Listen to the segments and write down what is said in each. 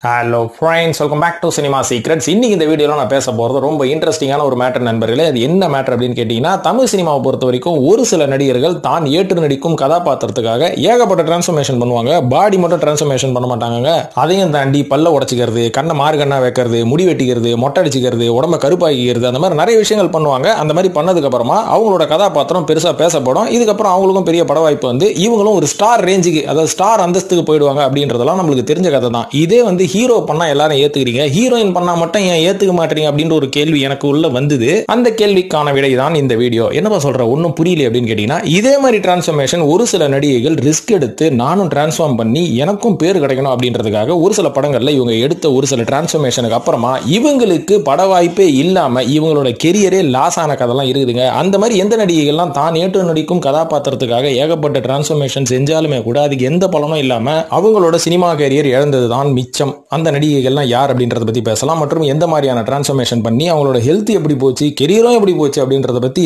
Hello friends, welcome back to cinema secrets. இன்னைக்கு இந்த வீடியோல நான் பேச போறது ரொம்ப இன்ட்ரெஸ்டிங்கான ஒரு மேட்டர் நண்பர்களே. அது என்ன மேட்டர் அப்படின்னு கேட்டீங்கன்னா, தமிழ் சினிமாவை பொறுத்த வரைக்கும் ஒரு சில நடிகர்கள் தான் ஏற்று நடிக்கும் கதாபாத்திரத்துக்காக ஏகப்பட்ட டிரான்ஸ்ஃபர்மேஷன் பண்ணுவாங்க. பாடி மட்டும் டிரான்ஸ்ஃபர்மேஷன் பண்ண மாட்டாங்க. அதையும் தாண்டி பல்ல உடைச்சிக்கிறது, கண்ணை மாறுகண்ணா வைக்கிறது, முடி வெட்டிக்கிறது, மொட்டை அடிச்சுக்கிறது, உடம்ப கருப்பாக்கிக்கிறது, அந்த மாதிரி நிறைய விஷயங்கள் பண்ணுவாங்க. அந்த மாதிரி பண்ணதுக்கு அப்புறமா அவங்களோட கதாபாத்திரம் பெருசா பேசப்படும். இதுக்கப்புறம் அவங்களுக்கும் பெரிய பட வாய்ப்பு வந்து இவங்களும் ஒரு ஸ்டார் ரேஞ்சுக்கு, அதாவது ஸ்டார் அந்தஸ்துக்கு போயிடுவாங்க அப்படின்றதெல்லாம் நம்மளுக்கு தெரிஞ்ச கதை தான். இதே வந்து ஹீரோ பண்ணா எல்லாரும் ஏத்துக்கிறீங்க, ஹீரோயின் பண்ணா மட்டும் ஏன் ஏத்துக்க மாட்டீங்க அப்படின்ற ஒரு கேள்வி எனக்கு உள்ள வந்தது. அந்த கேள்விக்கான விடை தான் இந்த வீடியோ. என்னப்பா சொல்ற, ஒன்னும் புரியல அப்படின்னு கேட்டீங்கன்னா, இதே மாதிரி டிரான்ஸ்ஃபர்மேஷன் ஒரு சில நடிகைகள் ரிஸ்க் எடுத்து நானும் டிரான்ஸ்ஃபார்ம் பண்ணி எனக்கும் பேர் கிடைக்கணும் அப்படின்றதுக்காக ஒரு சில படங்கள்ல இவங்க எடுத்த ஒரு சில டிரான்ஸ்ஃபர்மேஷனுக்கு அப்புறமா இவங்களுக்கு பட வாய்ப்பே இல்லாம இவங்களோட கெரியரே லாஸ் ஆன கதெல்லாம் இருக்குதுங்க. அந்த மாதிரி எந்த நடிகைகள்லாம் தான் ஏற்று நடிக்கும் கதாபாத்திரத்துக்காக ஏகப்பட்ட டிரான்ஸ்ஃபர்மேஷன் செஞ்சாலுமே கூட அதுக்கு எந்த பலனும் இல்லாம அவங்களோட சினிமா கெரியர் இழந்ததுதான் மிச்சம். அந்த நடிகைகள்லாம் யார் அப்படின்றத பத்தி பேசலாம். மற்றும் எந்த மாதிரியான டிரான்ஸ்ஃபர்மேஷன் பண்ணி அவங்களோட ஹெல்த் எப்படி போச்சு, கெரியரும் எப்படி போச்சு அப்படின்றத பத்தி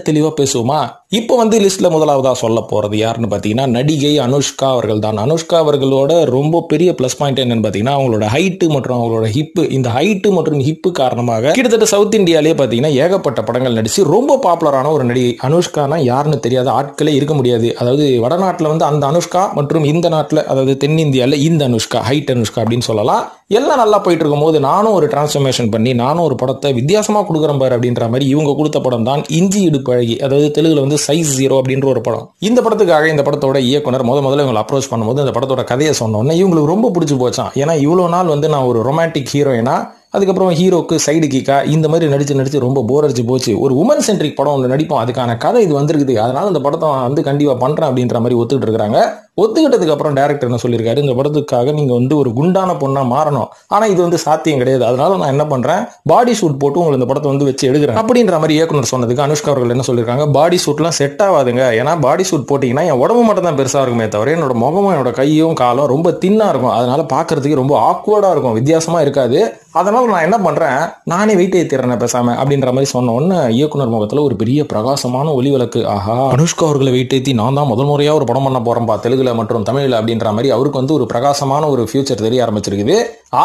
தெளிவா பேசுவோமா? இப்போ வந்து லிஸ்ட்ல முதலாவதா சொல்ல போறது யாருன்னு பாத்தீங்கன்னா, நடிகை அனுஷ்கா அவர்கள் தான். அனுஷ்கா அவர்களோட ரொம்ப பெரிய பிளஸ் பாயிண்ட் என்னன்னு பாத்தீங்கன்னா, அவங்களோட ஹைட் மற்றும் அவங்களோட ஹிப். இந்த ஹைட் மற்றும் ஹிப் காரணமாக கிட்டத்தட்ட சவுத் இந்தியாலே பாத்தீங்கன்னா ஏகப்பட்ட படங்கள் நடிச்சு ரொம்ப பாப்புலரான ஒரு நடிகை. அனுஷ்கானா யாருன்னு தெரியாத ஆட்களே இருக்க முடியாது. அதாவது வடநாட்டுல வந்து அந்த அனுஷ்கா மற்றும் இந்த நாட்டுல, அதாவது தென்னிந்தியால இந்த அனுஷ்கா, ஹைட் அனுஷ்கா அப்படின்னு சொல்லலாம். எல்லாம் நல்லா போயிட்டு இருக்கும் போது நானும் ஒரு டிரான்ஸ்ஃபர்மேஷன் பண்ணி நானும் ஒரு படத்தை வித்தியாசமா கொடுக்குறேன் பாரு அப்படின்ற மாதிரி இவங்க கொடுத்த படம் தான் இஞ்சி இடுப்பு அழகி. அதாவது தெலுங்குல வந்து சைஸ் 0 அப்படின்ற ஒரு படம். இந்த படத்துக்காக இந்த படத்தோட இயக்குனர் முதல்ல இவங்களை அப்ரோச் பண்ணும்போது இந்த படத்தோட கதையை சொன்ன உடனே இவங்களுக்கு ரொம்ப பிடிச்சி போச்சான். ஏன்னா இவ்வளவு நாள் வந்து நான் ஒரு ரொமான்டிக் ஹீரோயினா, அதுக்கப்புறம் ஹீரோக்கு சைடு கிக்கா இந்த மாதிரி நடிச்சு ரொம்ப போர் அடிச்சு போச்சு, ஒரு உமன் சென்ட்ரிக் படம் ஒன்று நடிப்போம், அதுக்கான கதை இது வந்திருக்குது, அதனால இந்த படத்தை வந்து கண்டிப்பா பண்றேன் அப்படின்ற மாதிரி ஒத்துக்கிட்டு இருக்காங்க. ஒத்துக்கிட்டதுக்கு அப்புறம் டைரக்டர் என்ன சொல்லியிருக்காரு, இந்த படத்துக்காக நீங்க வந்து ஒரு குண்டான பொண்ணா மாறணும், ஆனா இது வந்து சாத்தியம் கிடையாது, அதனால நான் என்ன பண்றேன், பாடி சூட் போட்டு உங்களுக்கு இந்த படத்தை வந்து வச்சு எடுக்கிறேன் அப்படின்ற மாதிரி இயக்குனர் சொன்னதுக்கு அனுஷ்கா அவர்கள் என்ன சொல்லியிருக்காங்க, பாடி சூட்லாம் செட் ஆகாதுங்க, ஏன்னா பாடி சூட் போட்டீங்கன்னா என் உடம்பு மட்டும் தான் பெருசா இருக்குமே தவிர என்னோட முகமும் என்னோட கையும் காலும் ரொம்ப தின்னா இருக்கும், அதனால பாக்குறதுக்கு ரொம்ப ஆக்வர்டா இருக்கும், வித்தியாசமா இருக்காது, அதனால நான் என்ன பண்றேன், நானே வெயிட் ஏத்திடுறேன் பேசாம அப்படின்ற மாதிரி சொன்ன உடனே இயக்குனர் முகத்துல ஒரு பெரிய பிரகாசமான ஒளி விளக்கு. ஆஹா, அனுஷ்கா அவர்களை வெயிட் ஏத்தி நான் தான் முதல் முறையா ஒரு படம் பண்ண போறேன்பா தெலுங்குல மற்றும் தமிழ்ல அப்படின்ற மாதிரி அவருக்கு வந்து ஒரு பிரகாசமான ஒரு ஃபியூச்சர் தெரிய ஆரம்பிச்சிருக்குது.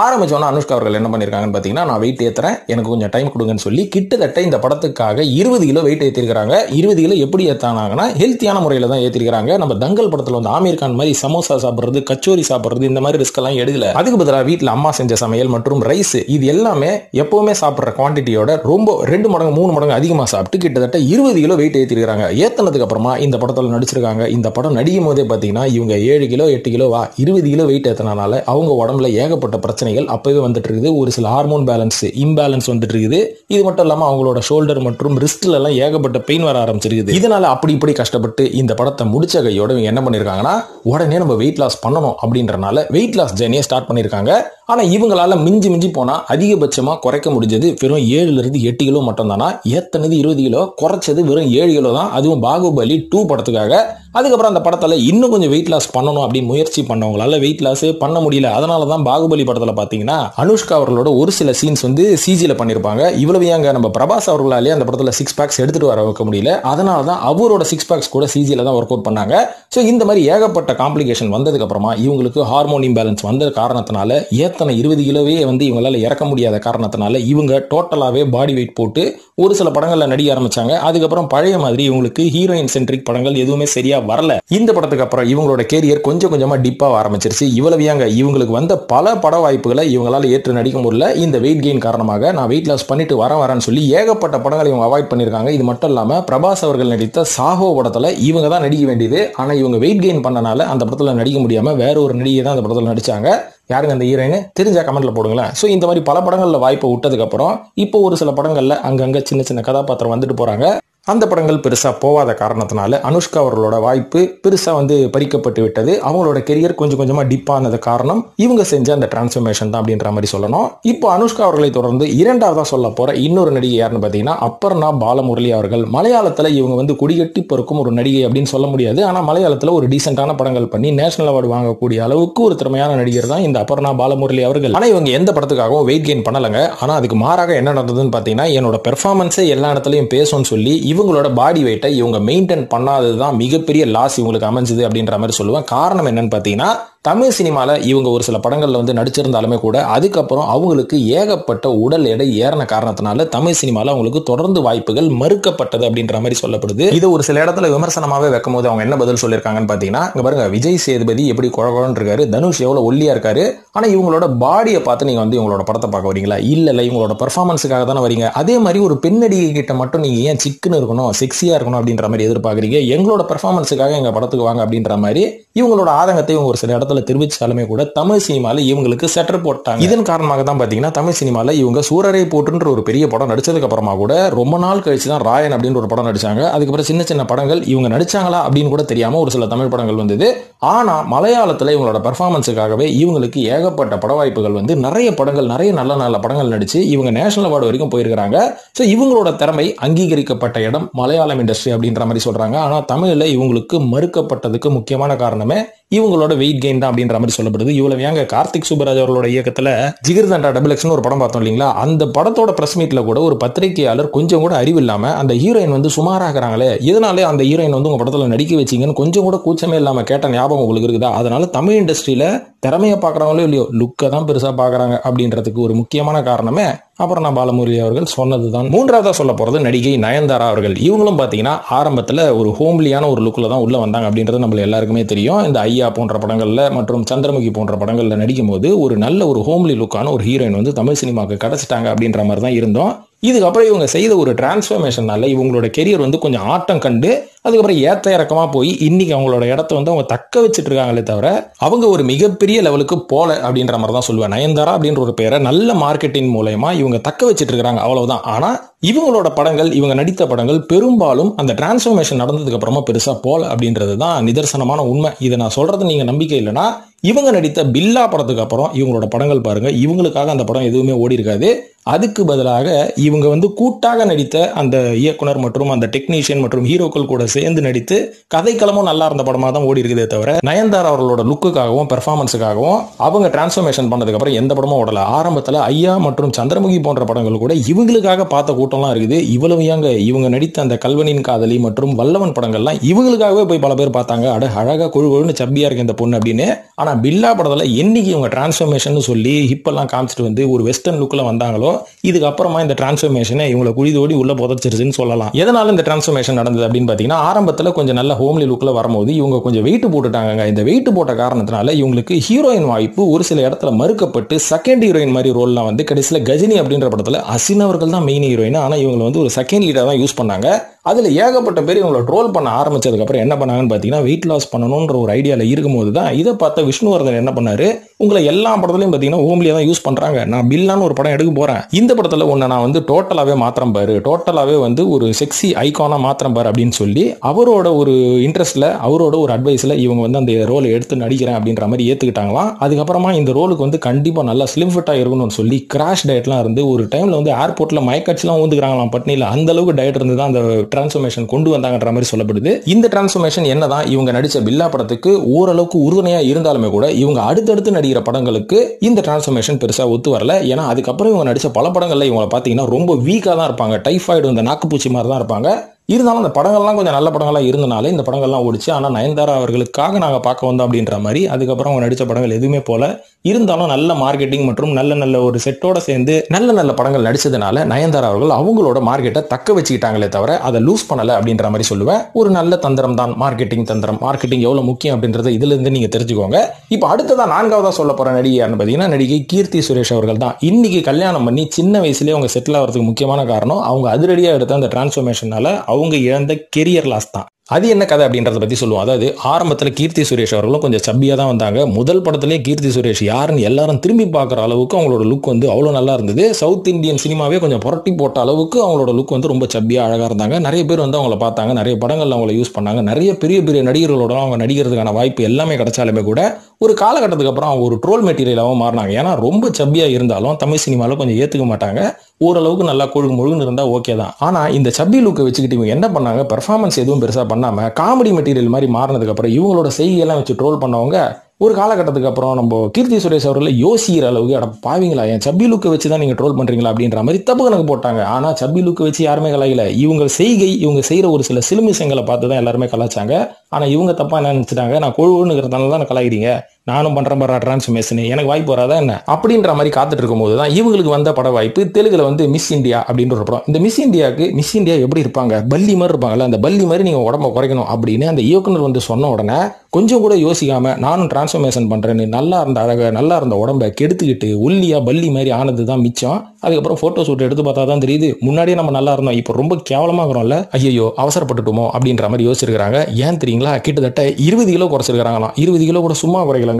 ஆரம்பிச்சோன்னா அனுஷ்கா அவர்கள் என்ன பண்ணிருக்காங்கன்னு பாத்தீங்கன்னா, நான் வெயிட் ஏத்துறேன், எனக்கு கொஞ்சம் டைம் கொடுங்கன்னு சொல்லி கிட்டத்தட்ட இந்த படத்துக்காக 20 கிலோ வெயிட் ஏத்திருக்காங்க. 20 கிலோ எப்படி ஏத்தானாங்கன்னா ஹெல்த்தியான முறையில தான் ஏத்திருக்காங்க. நம்ம தங்கல் படத்துல வந்து ஆமீர் கான் மாதிரி சமோசா சாப்பிடுறது, கச்சோரி சாப்பிடுறது, இந்த மாதிரி ரிஸ்க் எல்லாம் எடுக்கல. அதுக்கு பதிலாக வீட்டுல அம்மா செஞ்ச சமையல் மற்றும் ரைஸ், இது எல்லாமே எப்பவுமே சாப்பிடுற குவான்டிட்டியோட ரொம்ப 2 மடங்கு 3 மடங்கு அதிகமா சாப்பிட்டு கிட்டத்தட்ட 20 கிலோ வெயிட் ஏத்திருக்காங்க. ஏத்தனதுக்கு அப்புறமா இந்த படத்துல நடிச்சிருக்காங்க. இந்த படம் நடிக்கும் போதே பாத்தீங்கன்னா இவங்க 7 கிலோ 8 கிலோவா 20 கிலோ வெயிட் ஏத்தனால அவங்க உடம்புல ஏகப்பட்ட பிரச்சனைகள் அப்பவே வந்துட்டு இருக்குது. ஒரு சில ஹார்மோன் பேலன்ஸ் இம்பேலன்ஸ் வந்துட்டு இருக்குது. இது மட்டும் இல்லாம அவங்களோட ஷோல்டர் மற்றும் ரிஸ்ட்ல எல்லாம் ஏகப்பட்ட பெயின் வர ஆரம்பிச்சிருக்குது. இதனால அப்படி இப்படி கஷ்டப்பட்டு இந்த படத்தை முடிச்ச கையோட என்ன பண்ணிருக்காங்கன்னா, உடனே நம்ம வெயிட் லாஸ் பண்ணணும் அப்படின்றனால வெயிட் லாஸ் ஜர்னியை ஸ்டார்ட் பண்ணிருக்காங்க. ஆனா இவங்களால மிஞ்சி போனா அதிகபட்சமா குறைக்க முடிஞ்சது வெறும் 7 இருந்து 8 கிலோ மட்டும் தானா. ஏத்தனது 20 கிலோ, குறைச்சது வெறும் 7 கிலோ தான். அதுவும் பாகுபலி 2 படத்துக்காக. அதுக்கப்புறம் அந்த படத்துல இன்னும் கொஞ்சம் வெயிட் லாஸ் பண்ணணும் அப்படின்னு முயற்சி பண்ணவங்களால வெயிட் லாஸ் பண்ண முடியல. அதனாலதான் பாகுபலி படத்துல பாத்தீங்கன்னா அனுஷ்கா அவர்களோட ஒரு சில சீன்ஸ் வந்து சிஜில பண்ணிருப்பாங்க. இவ்வளவு ஏங்க நம்ம பிரபாஸ் அவர்களாலே அந்த படத்துல 6 பேக்ஸ் எடுத்துட்டு வர வைக்க முடியல. அதனாலதான் அவரோட 6 பேக்ஸ் கூட சிஜில தான் ஒர்க் அவுட் பண்ணாங்க. சோ இந்த மாதிரி ஏகப்பட்ட காம்ப்ளிகேஷன் வந்ததுக்கு அப்புறமா இவங்களுக்கு ஹார்மோன் இம்பேலன்ஸ் வந்த காரணத்தினால ஏத்தனை 20 கிலோவே வந்து இவங்களால இறக்க முடியாத காரணத்தினால இவங்க டோட்டலாவே பாடி வெயிட் போட்டு ஒரு சில படங்கள்ல நடிக்க ஆரம்பிச்சாங்க. அதுக்கப்புறம் பழைய மாதிரி இவங்களுக்கு ஹீரோயின் சென்ட்ரிக் படங்கள் எதுவுமே சரியா வரல. இந்த படத்துக்கு அப்புறம் இவங்களோட கேரியர் கொஞ்சம் கொஞ்சமா டிப்பாக ஆரம்பிச்சிருச்சு. இவ்வளவு ஏங்க, இவங்களுக்கு வந்த பல பட வாய்ப்புகளை இவங்களால ஏற்று நடிக்க முடியல. இந்த வெயிட் கெயின் காரணமாக நான் வெயிட் லாஸ் பண்ணிட்டு வரேன்னு சொல்லி ஏகப்பட்ட படங்களை இவங்க அவாய்ட் பண்ணிருக்காங்க. இது மட்டும் இல்லாம பிரபாஸ் அவர்கள் நடித்த சாஹோ படத்துல இவங்க தான் நடிக்க வேண்டியது. ஆனா இவங்க வெயிட் கெயின் பண்ணனால அந்த படத்துல நடிக்க முடியாம வேற ஒரு நடிகை தான் அந்த படத்துல நடிச்சாங்க. யாருங்க அந்த ஹீரோயின் தெரிஞ்சா கமெண்ட்ல போடுங்களேன். சோ இந்த மாதிரி பல படங்கள்ல வாய்ப்பை விட்டதுக்கு அப்புறம் இப்போ ஒரு சில படங்கள்ல அங்கங்க சின்ன கதாபாத்திரம் வந்துட்டு போறாங்க. அந்த படங்கள் பெருசா போகாத காரணத்தினால அனுஷ்கா அவர்களோட வாய்ப்பு பெருசா வந்து பறிக்கப்பட்டு விட்டது. அவங்களோட கெரியர் கொஞ்சம் கொஞ்சமா டிப் ஆனது காரணம் இவங்க செஞ்ச அந்த டிரான்ஸ்ஃபர்மேஷன் தான் அப்படின்ற மாதிரி சொல்லணும். இப்போ அனுஷ்கா அவர்களை தொடர்ந்து இரண்டாவதா சொல்ல போற இன்னொரு நடிகை யாருன்னு பாத்தீங்கன்னா அப்பர்ணா பாலமுரளி அவர்கள். மலையாளத்துல இவங்க வந்து குடிகட்டி பொறுக்கும் ஒரு நடிகை அப்படின்னு சொல்ல முடியாது. ஆனா மலையாளத்துல ஒரு டீசென்டான படங்கள் பண்ணி நேஷனல் அவார்டு வாங்கக்கூடிய அளவுக்கு ஒரு திறமையான நடிகர் தான் இந்த அப்பர்ணா பாலமுரளி அவர்கள். ஆனா இவங்க எந்த படத்துக்காகவும் வெயிட் கெயின் பண்ணலங்க. ஆனா அதுக்கு மாறாக என்ன நடந்ததுன்னு பாத்தீங்கன்னா, என்னோட பெர்ஃபார்மன்ஸே எல்லா இடத்துலயும் பேசும்னு சொல்லி இவங்களோட பாடி வெயிட்டை இவங்க மெயின்டைன் பண்ணாததுதான் மிகப்பெரிய லாஸ் இவங்களுக்கு அமைஞ்சது அப்படின்ற மாதிரி சொல்லுவேன். காரணம் என்னன்னு பார்த்தீங்கன்னா, தமிழ் சினிமால இவங்க ஒரு சில படங்கள்ல வந்து நடிச்சிருந்தாலுமே கூட அதுக்கப்புறம் அவங்களுக்கு ஏகப்பட்ட உடல் எடை ஏறின காரணத்தினால தமிழ் சினிமால அவங்களுக்கு தொடர்ந்து வாய்ப்புகள் மறுக்கப்பட்டது அப்படின்ற மாதிரி சொல்லப்படுது. இது ஒரு சில இடத்துல விமர்சனமாவே வைக்கும் போது அவங்க என்ன பதில் சொல்லியிருக்காங்கன்னு பாத்தீங்கன்னா, இங்க பாருங்க, விஜய் சேதுபதி எப்படி குழகுழன்னு இருக்காரு, தனுஷ் எவ்வளவு ஒல்லியா இருக்காரு, ஆனா இவங்களோட பாடியை பார்த்து நீங்க வந்து இவங்களோட படத்தை பார்க்க வரீங்களா? இல்ல இவங்களோட பெர்ஃபார்மன்ஸுக்காக தானே வரீங்க. அதே மாதிரி ஒரு பெண்ணடிகை கிட்ட மட்டும் நீங்க ஏன் சிக்குன்னு இருக்கணும், செக்ஸியா இருக்கணும் அப்படின்ற மாதிரி எதிர்பார்க்கறீங்க? எங்களோட பெர்ஃபார்மன்ஸுக்காக எங்க படத்துக்கு வாங்க அப்படின்ற மாதிரி இவங்களோட ஆதங்கத்தை இவங்க ஒரு சில இடத்துல தெரிவிச்சாலுமே கூட தமிழ் சினிமால இவங்களுக்கு செட்டர் போட்டாங்க. இதன் காரணமாக தான் பாத்தீங்கன்னா தமிழ் சினிமால இவங்க சூரரை போட்டுன்ற ஒரு பெரிய படம் நடிச்சதுக்கு அப்புறமா கூட ரொம்ப நாள் கழிச்சு தான் ராயன் அப்படின்ற ஒரு படம் நடிச்சாங்க. அதுக்கப்புறம் சின்ன சின்ன படங்கள் இவங்க நடிச்சாங்களா அப்படின்னு கூட தெரியாம ஒரு சில தமிழ் படங்கள் வந்தது. ஆனா மலையாளத்துல இவங்களோட பெர்ஃபார்மன்ஸுக்காகவே இவங்களுக்கு ஏகப்பட்ட பட வாய்ப்புகள் வந்து நிறைய படங்கள், நிறைய நல்ல நல்ல படங்கள் நடிச்சு இவங்க நேஷனல் அவார்டு வரைக்கும் போயிருக்காங்க. சோ இவங்களோட திறமை அங்கீகரிக்கப்பட்ட இடம் மலையாளம் இண்டஸ்ட்ரி அப்படின்ற மாதிரி சொல்றாங்க. ஆனா தமிழ்ல இவங்களுக்கு மறுக்கப்பட்டதுக்கு முக்கியமான காரணமே இவங்களோட வெயிட் கெயின் தான் அப்படின்ற மாதிரி சொல்லப்படுது. இவ்வளவு ஏங்க, கார்த்திக் சுப்பராஜ் அவர்களோட இயக்கத்துல ஜிகிர்தண்டா XXX ஒரு படம் பார்த்தோம் இல்லீங்களா? அந்த படத்தோட பிரஸ் மீட்ல கூட ஒரு பத்திரிகையாளர் கொஞ்சம் கூட அறிவு இல்லாம அந்த ஹீரோயின் வந்து சுமாராகிறாங்களே, இதனாலே அந்த ஹீரோயின் வந்து உங்க படத்துல நடிக்க வச்சீங்கன்னு கொஞ்சம் கூட கூச்சமே இல்லாம கேட்ட ஞாபகம் உங்களுக்கு இருக்குதா? அதனால தமிழ் இண்டஸ்ட்ரியில திறமையை பாக்குறாங்களோ இல்லையோ, லுக்கை தான் பெருசா பாக்குறாங்க அப்படின்றதுக்கு ஒரு முக்கியமான காரணமே அப்புறம் நான் பாலமுரளி அவர்கள் சொன்னதுதான். மூன்றாவதா சொல்ல போறது நடிகை நயன்தாரா அவர்கள். இவங்களும் பாத்தீங்கன்னா ஆரம்பத்துல ஒரு ஹோம்லியான ஒரு லுக்ல தான் உள்ள வந்தாங்க அப்படின்றது நம்ம எல்லாருக்குமே தெரியும். இந்த ஐயா போன்ற படங்கள்ல மற்றும் சந்திரமுகி போன்ற படங்கள்ல நடிக்கும் போது ஒரு நல்ல ஒரு ஹோம்லி லுக்கான ஒரு ஹீரோயின் வந்து தமிழ் சினிமாவுக்கு கிடைச்சிட்டாங்க அப்படின்ற மாதிரி தான் இருந்தோம். இதுக்கப்புறம் இவங்க செய்த ஒரு டிரான்ஸ்ஃபர்மேஷனால இவங்களோட கெரியர் வந்து கொஞ்சம் ஆட்டம் கண்டு அதுக்கப்புறம் ஏத்த இறக்கமா போய் இன்னைக்கு அவங்களோட இடத்த வந்து அவங்க தக்க வச்சுட்டு இருக்காங்களே தவிர அவங்க ஒரு மிகப்பெரிய லெவலுக்கு போல அப்படின்ற மாதிரி தான் சொல்லுவேன். நயன்தாரா அப்படின்ற ஒரு பேரை நல்ல மார்க்கெட்டிங் மூலமா இவங்க தக்க வச்சுட்டு இருக்காங்க, அவ்வளவுதான். ஆனா இவங்களோட படங்கள், இவங்க நடித்த படங்கள் பெரும்பாலும் அந்த டிரான்ஸ்ஃபர்மேஷன் நடந்ததுக்கு அப்புறமா பெருசா போல அப்படின்றது தான் நிதர்சனமான உண்மை. இதை நான் சொல்றது நீங்க நம்பிக்கை இல்லைன்னா இவங்க நடித்த பில்லா படத்துக்கு அப்புறம் இவங்களோட படங்கள் பாருங்க, இவங்களுக்காக அந்த படம் எதுவுமே ஓடி இருக்காது. அதுக்கு பதிலாக இவங்க வந்து கூட்டாக நடித்த அந்த இயக்குனர் மற்றும் அந்த டெக்னீஷியன் மற்றும் ஹீரோக்கள் கூட சேர்ந்து நடித்து கதைக்களமும் நல்லா இருந்த படமா தான் ஓடி இருக்குதே தவிர நயன்தாரா அவர்களோட லுக்குக்காகவும் பெர்ஃபார்மன்ஸுக்காகவும் அவங்க டிரான்ஸ்ஃபர்மேஷன் பண்ணதுக்கு அப்புறம் எந்த படமும் ஓடல. ஆரம்பத்துல ஐயா மற்றும் சந்திரமுகி போன்ற படங்கள் கூட இவங்களுக்காக பார்த்த கூட்டம்லாம் இருக்குது. இவ்வளவு ஏங்க, இவங்க நடித்த அந்த கல்வனின் காதலி மற்றும் வல்லவன் படங்கள்லாம் இவங்களுக்காகவே போய் பல பேர் பார்த்தாங்க. அட அழகா கொழுன்னு சப்பியா இருக்கு இந்த பொண்ணு அப்படின்னு. ஆனா பில்லா படத்துல என்னைக்கு இவங்க டிரான்ஸ்ஃபர்மேஷன் சொல்லி ஹிப்பெல்லாம் காமிச்சிட்டு வந்து ஒரு வெஸ்டர்ன் லுக்ல வந்தாங்களோ இதுக்கப்புறமா இந்த டிரான்ஸ்ஃபர்மேஷனை இவங்களை குழிதோடி உள்ள புதைச்சிருச்சுன்னு சொல்லலாம். எதனால இந்த டிரான்ஸ்ஃபர்மேஷன் நடந்தது அப்படின்னு பாத்தீங்கன்னா, ஆரம்பத்துல கொஞ்சம் நல்ல ஹோம்லி லுக்ல வரும்போது இவங்க கொஞ்சம் வெயிட் போட்டுட்டாங்க. இந்த வெயிட் போட்ட காரணத்தினால இவங்களுக்கு ஹீரோயின் வாய்ப்பு ஒரு சில இடத்துல மறுக்கப்பட்டு செகண்ட் ஹீரோயின் மாதிரி ரோல்லாம் வந்து கடைசியில கஜினி அப்படின்ற படத்துல அசின் அவர்கள் தான் மெயின் ஹீரோயின். ஆனா இவங்க வந்து ஒரு செகண்ட் லீடா தான் யூஸ் பண்ணாங்க. அதுல ஏகப்பட்ட பேர் இவங்களை ட்ரோல் பண்ண ஆரம்பிச்சதுக்கு அப்புறம் என்ன பண்ணாங்கன்னு பாத்தீங்கன்னா, வெயிட் லாஸ் பண்ணணும்ன்ற ஒரு ஐடியால இருக்கும்போது தான் இதை பார்த்த விஷ்ணுவர்தன் என்ன பண்ணாரு, உங்களை எல்லா படத்துலயும் பாத்தீங்கன்னா ஹோம்லியா தான் யூஸ் பண்றாங்க, நான் பில்லான்னு ஒரு படம் எடுக்க போறேன், இந்த படத்துல ஒன்னு நான் வந்து டோட்டலாவே மாத்திரம் பாரு, டோட்டலாவே வந்து ஒரு செக்ஸி ஐகானா மாத்திரம் பாரு அப்படின்னு சொல்லி அவரோட ஒரு இன்ட்ரெஸ்ட்ல அவரோட ஒரு அட்வைஸ்ல இவங்க வந்து அந்த ரோலை எடுத்து நடிக்கிறேன் அப்படின்ற மாதிரி ஏத்துக்கிட்டாங்களாம். அதுக்கப்புறமா இந்த ரோலுக்கு வந்து கண்டிப்பா நல்லா ஸ்லிம் ஃபிட்டா இருக்கணும்னு சொல்லி கிராஷ் டயட்லாம் இருந்து ஒரு டைம்ல வந்து ஏர்போர்ட்ல மயக்கட்சிலாம் ஊந்துக்கிறாங்களாம் பட்னியில. அந்த அளவுக்கு டயட் இருந்து தான் அந்த டிரான்ஸ்ஃபர்மேஷன் கொண்டு வந்தாங்கன்ற மாதிரி சொல்லப்படுது. இந்த டிரான்ஸ்ஃபர்மேஷன் என்னதான் இவங்க நடிச்ச பில்லா படத்துக்கு ஓரளவுக்கு உறுதுணையா இருந்தாலுமே கூட இவங்க அடுத்தடுத்து நடிக்கிற படங்களுக்கு இந்த டிரான்ஸ்ஃபர்மேஷன் பெருசா ஒத்து வரல. ஏன்னா அதுக்கப்புறம் இவங்க நடிச்ச பல படங்கள்ல இவங்க பாத்தீங்கன்னா ரொம்ப வீக்கா தான் இருப்பாங்க, டைஃபாய்டு இந்த நாக்குப்பூச்சி மாதிரி தான் இருப்பாங்க. இருந்தாலும் அந்த படங்கள்லாம் கொஞ்சம் நல்ல படங்களா இருந்தனால இந்த படங்கள்லாம் ஓடிச்சு. ஆனா நயன்தாரா அவர்களுக்காக நாங்க பார்க்க வந்தோம் அப்படின்ற மாதிரி அதுக்கப்புறம் அவங்க நடிச்ச படங்கள் எதுவுமே போல. இருந்தாலும் நல்ல மார்க்கெட்டிங் மற்றும் நல்ல ஒரு செட்டோட சேர்ந்து நல்ல படங்கள் நடிச்சதுனால நயன்தாரா அவர்கள் அவங்களோட மார்க்கெட்டை தக்க வச்சுக்கிட்டாங்களே தவிர அதை லூஸ் பண்ணல அப்படின்ற மாதிரி சொல்லுவேன். ஒரு நல்ல தந்திரம் தான் மார்க்கெட்டிங் தந்திரம். மார்க்கெட்டிங் எவ்வளவு முக்கியம் அப்படின்றத இதுல இருந்து நீங்க தெரிஞ்சுக்கோங்க. இப்போ அடுத்ததா நான்காவதா சொல்ல போற நடிகை யாருன்னு பாத்தீங்கன்னா நடிகை கீர்த்தி சுரேஷ் அவர்கள் தான். இன்னைக்கு கல்யாணம் பண்ணி சின்ன வயசுலயே அவங்க செட்டில் ஆகிறதுக்கு முக்கியமான காரணம் அவங்க அதிரடியா எடுத்த அந்த டிரான்ஸ்ஃபர்மேஷனால அவங்க இழந்த கெரியர் லாஸ் தான். அது என்ன கதை அப்படின்றத பத்தி சொல்லுவோம். அதாவது ஆரம்பத்துல கீர்த்தி சுரேஷ் அவர்களும் கொஞ்சம் சப்பியா தான் வந்தாங்க. முதல் படத்திலே கீர்த்தி சுரேஷ் யாருன்னு எல்லாரும் திரும்பி பார்க்குற அளவுக்கு அவங்களோட லுக் வந்து அவ்வளவு நல்லா இருந்தது. சவுத் இந்தியன் சினிமாவே கொஞ்சம் புரட்டி போட்ட அளவுக்கு அவங்களோட லுக் வந்து ரொம்ப சப்பியா அழகா இருந்தாங்க. நிறைய பேர் வந்து அவங்கள பார்த்தாங்க, நிறைய படங்கள்ல அவங்கள யூஸ் பண்ணாங்க. நிறைய பெரிய நடிகர்களோட அவங்க நடிக்கிறதுக்கான வாய்ப்பு எல்லாமே கிடைச்சாலுமே கூட ஒரு காலகட்டத்துக்கு அப்புறம் அவங்க ஒரு ட்ரோல் மெட்டீரியலாகவும் மாறினாங்க. ஏன்னா ரொம்ப சப்பியா இருந்தாலும் தமிழ் சினிமாவில் கொஞ்சம் ஏத்துக்க மாட்டாங்க. ஓரளவுக்கு நல்லா முழுகுன்னு இருந்தா ஓகே தான். ஆனா இந்த சப்பி லுக்கை வச்சுக்கிட்டு இவங்க என்ன பண்ணாங்க, பெர்ஃபார்மன்ஸ் எதுவும் பெருசா பண்ணாம காமெடி மெட்டீரியல் மாதிரி மாறினதுக்கு அப்புறம் இவங்களோட செய்கையெல்லாம் வச்சு ட்ரோல் பண்ணவங்க ஒரு காலகட்டத்துக்கு அப்புறம் நம்ம கீர்த்தி சுரேஷ் அவர்களை யோசிக்கிற அளவுக்கு அட பாவீங்களா, என் சப்பி லுக்கை வச்சு தான் நீங்க ட்ரோல் பண்றீங்களா அப்படின்ற மாதிரி தப்பு கணக்கு போட்டாங்க. ஆனா சப்பி லுக்கை வச்சு யாருமே கலாய்க்கல. இவங்க செய்கை, இவங்க செய்யற ஒரு சில சிலுமிசங்களை பார்த்து தான் எல்லாருமே கலாச்சாங்க. ஆனா இவங்க தப்பா என்ன நினைச்சிட்டாங்க, நான் கொழுவுங்கிறதுனால தான் கலாய்க்கிறீங்க, நானும் பண்றேன் பாரு டிரான்ஸ்ஃபர்மேஷன், எனக்கு வாய்ப்பு வராதா என்ன அப்படின்ற மாதிரி காத்துட்டு இருக்கும்போது தான் இவங்களுக்கு வந்த பட வாய்ப்பு. தெலுங்குல வந்து மிஸ் இந்தியா அப்படின்ற ஒரு படம். இந்த மிஸ் இந்தியாவுக்கு மிஸ் இந்தியா எப்படி இருப்பாங்க, பல்லி மாதிரி இருப்பாங்கல்ல, அந்த பல்லி மாதிரி நீங்க உடம்ப குறைக்கணும் அப்படின்னு அந்த இயக்குனர் வந்து சொன்ன உடனே கொஞ்சம் கூட யோசிக்காம நானும் டிரான்ஸ்ஃபர்மேஷன் பண்றேன்னு நல்லா இருந்த அழக, நல்லா இருந்த உடம்ப கெடுத்துக்கிட்டு ஒல்லியா பல்லி மாதிரி ஆனது தான் மிச்சம். அதுக்கப்புறம் போட்டோ ஷூட் எடுத்து பார்த்தா தான் தெரியுது, முன்னாடியே நம்ம நல்லா இருந்தோம், இப்போ ரொம்ப கேவலமா இருக்கிறோம்ல, ஐயோ அவசரப்பட்டுட்டோமோ அப்படின்ற மாதிரி யோசிச்சிருக்காங்க. ஏன் தெரியுங்களா, கிட்டத்தட்ட 20 கிலோ குறைச்சிருக்காங்களாம். 20 கிலோ கூட சும்மா குறைக்கலங்க.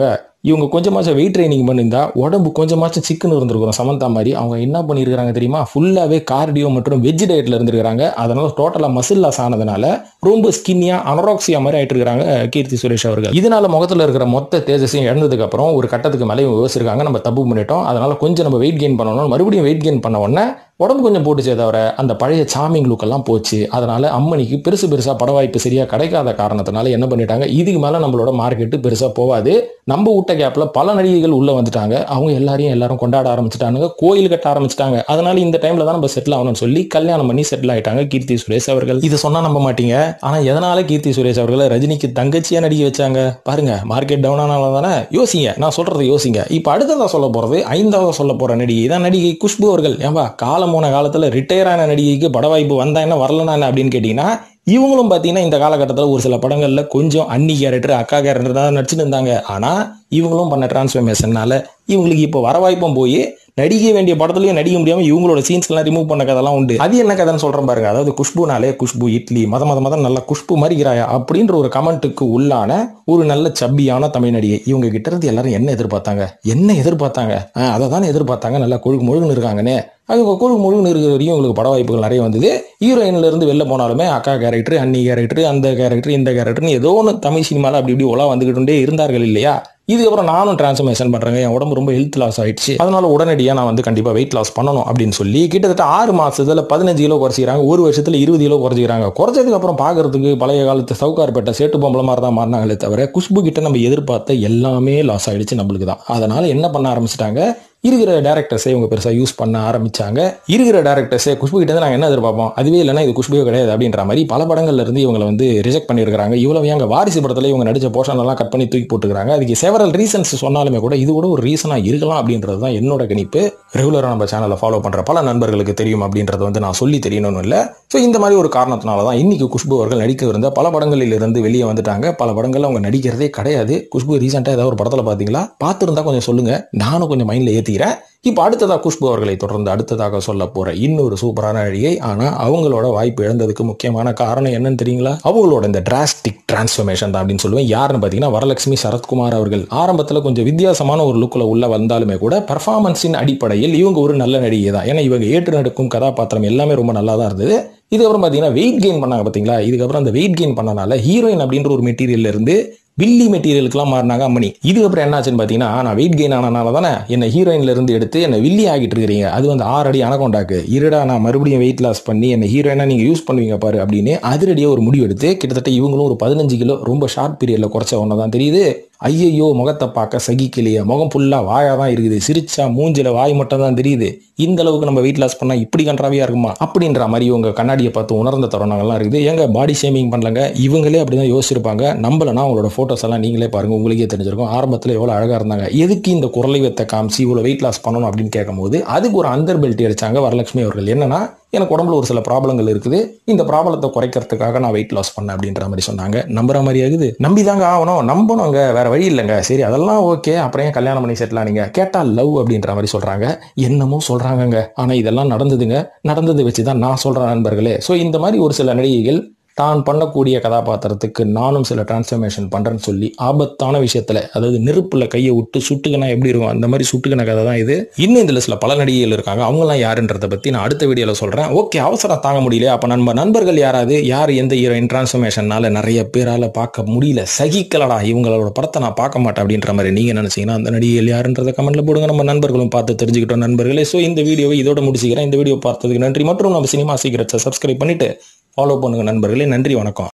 இவங்க கொஞ்சமாச்சும் வெயிட் ட்ரைனிங் பண்ணியிருந்தா உடம்பு கொஞ்சமாச்சும் சிக்கன் இருந்திருக்கும் சமந்தா மாதிரி. அவங்க என்ன பண்ணியிருக்காங்க தெரியுமா, ஃபுல்லாவே கார்டியோ மற்றும் வெஜ் டயட்ல இருந்திருக்காங்க. அதனால டோட்டலா மசில் லாஸ் ஆனதுனால ரொம்ப ஸ்கின்னியா அனராக்சியா மாதிரி ஆயிட்டு இருக்காங்க கீர்த்தி சுரேஷ் அவர்கள். இதனால முகத்துல இருக்கிற மொத்த தேஜஸையும் இழந்ததுக்கு அப்புறம் ஒரு கட்டத்துக்கு மேலே இவங்க யோசிச்சிருக்காங்க, நம்ம தப்பு பண்ணிட்டோம், அதனால கொஞ்சம் நம்ம வெயிட் கெயின் பண்ணணும். மறுபடியும் வெயிட் கெயின் பண்ண உடனே உடம்பு கொஞ்சம் போட்டுச்சே தவிர அந்த பழைய சாமிங் லுக்கெல்லாம் போச்சு. அதனால அம்மனிக்கு பெருசா பட வாய்ப்பு சரியா கிடைக்காத காரணத்தினால என்ன பண்ணிட்டாங்க, இதுக்கு மேல நம்மளோட மார்க்கெட்டு பெருசா போவாது, நம்ம விட்ட கேப்ல பல நடிகைகள் உள்ள வந்துட்டாங்க, அவங்க எல்லாரும் கொண்டாட ஆரம்பிச்சுட்டாங்க, கோயில் கட்ட ஆரம்பிச்சிட்டாங்க. அதனால இந்த டைம்ல தான் நம்ம செட்டில் ஆகணும்னு சொல்லி கல்யாணம் பண்ணி செட்டில் ஆயிட்டாங்க கீர்த்தி சுரேஷ் அவர்கள். இதை சொன்னா நம்ப மாட்டீங்க, ஆனா எதனால கீர்த்தி சுரேஷ் அவர்களை ரஜினிக்கு தங்கச்சியா நடிக்க வச்சாங்க பாருங்க. மார்க்கெட் டவுன் ஆனால தானே. யோசிங்க, நான் சொல்றது யோசிங்க. இப்ப அடுத்ததா சொல்ல போறது, 5வது சொல்ல போற நடிகை தான் நடிகை குஷ்பு அவர்கள். ஏன்பா காலம் போன காலத்துல ரிட்டையர் ஆன நடிகைக்கு பட வாய்ப்பு வந்தா என்ன வரலனா என்ன அப்படின்னு கேட்டீங்கன்னா, இவங்களும் பாத்தீங்கன்னா இந்த காலகட்டத்தில் ஒரு சில படங்கள்ல கொஞ்சம் அண்ணி கேரக்டர் அக்கா கேரக்டர் தான் நடிச்சுட்டு இருந்தாங்க. ஆனா இவங்களும் பண்ண டிரான்ஸ்ஃபர்மேஷனால இவங்களுக்கு இப்போ வர வாய்ப்பும் போய் நடிக்க வேண்டிய படத்துலயும் நடிக்க முடியாம இவங்களோட சீன்ஸ் எல்லாம் ரிமூவ் பண்ண கதெல்லாம் உண்டு. அது என்ன கதைன்னு சொல்றேன் பாருங்க. அதாவது குஷ்புனாலே குஷ்பு இட்லி மத நல்லா குஷ்பு மறிக்கிறாயா அப்படின்ற ஒரு கமெண்ட்டுக்கு உள்ளான ஒரு நல்ல சப்பியான தமிழ் நடிகை. இவங்க கிட்ட இருந்து எல்லாரும் என்ன எதிர்பார்த்தாங்க, அதை தானே எதிர்பார்த்தாங்க, நல்லா கொழுகு முழுகுன்னு இருக்காங்கன்னு. அவங்க கொழுகு முழுகுன்னு இருக்கிற வரையும் உங்களுக்கு பட வாய்ப்புகள் நிறைய வந்தது. ஹீரோயின்ல இருந்து வெளில போனாலுமே அக்கா கேரக்டர், அண்ணி கேரக்டர், அந்த கேரக்டர், இந்த கேரக்டர்னு ஏதோ ஒன்று தமிழ் சினிமாவில் அப்படி இப்படி உலா வந்துகிட்டே இருந்தார்கள் இல்லையா. இதுக்கப்புறம் நானும் டிரான்ஸ்ஃபர்மேஷன் பண்றேங்க, என் உடம்பு ரொம்ப ஹெல்த் லாஸ் ஆயிடுச்சு, அதனால உடனடியாக நான் வந்து கண்டிப்பா வெயிட் லாஸ் பண்ணணும் அப்படின்னு சொல்லி கிட்டத்தட்ட 6 மாசத்துல 15 கிலோ குறைச்சிக்கிறாங்க. ஒரு வருஷத்துல 20 கிலோ குறைச்சிக்கிறாங்க. குறைச்சதுக்கு அப்புறம் பாக்குறதுக்கு பழைய காலத்து சவுகார்பேட்டை சேட்டு பொம்பளை மாதிரி தான் மாறினாங்களே தவிர குஷ்பு கிட்ட நம்ம எதிர்பார்த்த எல்லாமே லாஸ் ஆயிடுச்சு நம்மளுக்கு தான். அதனால என்ன பண்ண ஆரம்பிச்சிட்டாங்க, இருக்கிற டேரக்டர்ஸே இவங்க பெருசா யூஸ் பண்ண ஆரம்பிச்சாங்க. இருக்கிற டேரக்டர்ஸே குஷ்பு கிட்ட நாங்க என்ன எதிர்பார்ப்போம், அதுவே இல்லைன்னா இது குஷ்புவே கிடையாது அப்படின்ற மாதிரி பல படங்கள்ல இருந்து இவங்களை வந்து ரிஜெக்ட் பண்ணியிருக்காங்க. இவ்வளவு எங்க வாரிசு படத்துல இவங்க நடிச்ச போர்ஷன் எல்லாம் கட் பண்ணி தூக்கி போட்டுக்கிறாங்க. அதுக்கு செவரல் ரீசன்ஸ் சொன்னாலுமே கூட இது கூட ஒரு ரீசனா இருக்கலாம் அப்படின்றது தான் என்னோட கணிப்பு. ரெகுலரா நம்ம சேனலை ஃபாலோ பண்ற பல நண்பர்களுக்கு தெரியும் அப்படின்றது வந்து நான் சொல்லி தெரியணும்னு இல்லை. ஸோ இந்த மாதிரி ஒரு காரணத்தினாலதான் இன்னைக்கு குஷ்பு அவர்கள் நடிக்க இருந்த பல படங்களில் இருந்து வெளியே வந்துட்டாங்க. பல படங்கள்ல அவங்க நடிக்கிறதே கிடையாது. குஷ்பு ரீசெண்டா ஏதாவது ஒரு படத்துல பாத்தீங்களா, பார்த்துருந்தா கொஞ்சம் சொல்லுங்க, நானும் கொஞ்சம் மைண்ட்ல ஏத்திக்கிறேன். இப்போ அடுத்ததாக குஷ்பு அவர்களை தொடர்ந்து அடுத்ததாக சொல்ல போற இன்னொரு சூப்பரான நடிகை. ஆனா அவங்களோட வாய்ப்பு இழந்ததுக்கு முக்கியமான காரணம் என்னன்னு தெரியுங்களா, அவங்களோட இந்த டிராஸ்டிக் டிரான்ஸ்ஃபர்மேஷன் தான் அப்படின்னு சொல்லுவேன். யாருன்னு பாத்தீங்கன்னா வரலட்சுமி சரத்குமார் அவர்கள். ஆரம்பத்துல கொஞ்சம் வித்தியாசமான ஒரு லுக்ல உள்ள வந்தாலுமே கூட பெர்ஃபார்மன்ஸின் அடிப்படையில் இவங்க ஒரு நல்ல நடிகை தான். ஏன்னா இவங்க ஏற்று நடக்கும் கதாபாத்திரம் எல்லாமே ரொம்ப நல்லா தான் இருந்தது. இதுக்கப்புறம் பாத்தீங்கன்னா வெயிட் கெயின் பண்ணாங்க பாத்தீங்களா. இதுக்கப்புறம் அந்த வெயிட் கெயின் பண்ணனால ஹீரோயின் அப்படின்ற ஒரு மெட்டீரியல்ல இருந்து வில்லி மெட்டீரியலுக்குலாம் மாறினாங்க அம்மணி. இதுக்கப்புறம் என்னாச்சுன்னு பாத்தீங்கன்னா, நான் வெயிட் கெயின் ஆனனால தானே என்ன ஹீரோயின்ல இருந்து எடுத்து என்ன வில்லி ஆகிட்டு இருக்கிறீங்க, அது வந்து 6 அடி அனகொண்டாக்கு இருடா, நான் மறுபடியும் வெயிட் லாஸ் பண்ணி என்ன ஹீரோயினா நீங்க யூஸ் பண்ணுவீங்க பாரு அப்படின்னு அதிரடியா ஒரு முடிவு எடுத்து கிட்டத்தட்ட இவங்களும் ஒரு 15 கிலோ ரொம்ப ஷார்ட் பீரியட்ல குறைச்ச ஒன்னதான் தெரியுது. ஐயோ முகத்தை பார்க்க சகிக்கலையே, முகம் ஃபுல்லா வாயா தான் இருக்குது, சிரிச்சா மூஞ்சில வாய் மட்டும் தான் தெரியுது, இந்த அளவுக்கு நம்ம வெயிட் லாஸ் பண்ணா இப்படி கன்றாவியா இருக்குமா அப்படின்ற மாதிரி உங்க கண்ணாடியை பார்த்து உணர்ந்த தருணங்கள்லாம் இருக்குது. எங்க பாடி ஷேமிங் பண்ணலங்க, இவங்களே அப்படிதான் யோசிச்சிருப்பாங்க. நம்மளனா அவங்களோட போட்டோஸ் எல்லாம் நீங்களே பாருங்க, உங்களுக்கே தெரிஞ்சிருக்கும். ஆரம்பத்தில் எவ்வளவு அழகா இருந்தாங்க, எதுக்கு இந்த குரலை வெத்த காமிச்சு இவ்வளவு வெயிட் லாஸ் பண்ணணும் அப்படின்னு கேட்கும் போது அதுக்கு ஒரு அந்தர் பெல்ட் அடிச்சாங்க வரலட்சுமி அவர்கள். என்னன்னா, எனக்கு உடம்புல ஒரு சில ப்ராப்ளங்கள் இருக்குது, இந்த ப்ராப்ளத்தை குறைக்கிறதுக்காக நான் வெயிட் லாஸ் பண்ணேன் அப்படின்ற மாதிரி சொன்னாங்க. நம்புற மாதிரி ஆகுது, நம்பிதாங்க ஆகணும், நம்பணுங்க, வேற வழி இல்லைங்க. சரி அதெல்லாம் ஓகே, அப்புறம் ஏன் கல்யாணம் பண்ணி செட்டில் ஆனீங்க கேட்டா லவ் அப்படின்ற மாதிரி சொல்றாங்க. என்னமோ சொல்றாங்கங்க, ஆனா இதெல்லாம் நடந்ததுங்க. நடந்தது வச்சுதான் நான் சொல்றேன் நண்பர்களே. ஸோ இந்த மாதிரி ஒரு சில நடிகைகள் தான் பண்ணக்கூடிய கதாபாத்திரத்துக்கு நானும் சில டிரான்ஸ்ஃபர்மேஷன் பண்றேன்னு சொல்லி ஆபத்தான விஷயத்துல, அதாவது நெருப்புல கையை விட்டு சுட்டுக்கனா எப்படி இருக்கும் அந்த மாதிரி சுட்டுக்கன கதை தான் இது. இன்னும் இந்த லிஸ்ட்ல பல நடிகைகள் இருக்காங்க, அவங்கலாம் யாருன்றதை பத்தி நான் அடுத்த வீடியோல சொல்றேன். ஓகே, அவசரம் தாங்க முடியல. அப்ப நம்ம நண்பர்கள் யார் எந்த ஹீரோயின் டிரான்ஸ்ஃபர்மேஷனால நிறைய பேரால பார்க்க முடியல, சகிக்கலடா, இவங்களோட படத்தை நான் பார்க்க மாட்டேன் அப்படின்ற மாதிரி நீங்க நினைச்சீங்கன்னா அந்த நடிகைகள் யாருன்றதை கமெண்ட்ல போடுங்க, நம்ம நண்பர்களும் பார்த்து தெரிஞ்சுக்கிட்டோம் நண்பர்களே. ஸோ இந்த வீடியோவை இதோட முடிச்சுக்கிறேன். இந்த வீடியோ பார்த்ததுக்கு நன்றி மற்றும் நம்ம சினிமா சீக்ரெட்ஸை சப்ஸ்கிரைப் பண்ணிட்டு ஃபாலோ பண்ணுங்க நண்பர்களே. நன்றி, வணக்கம்.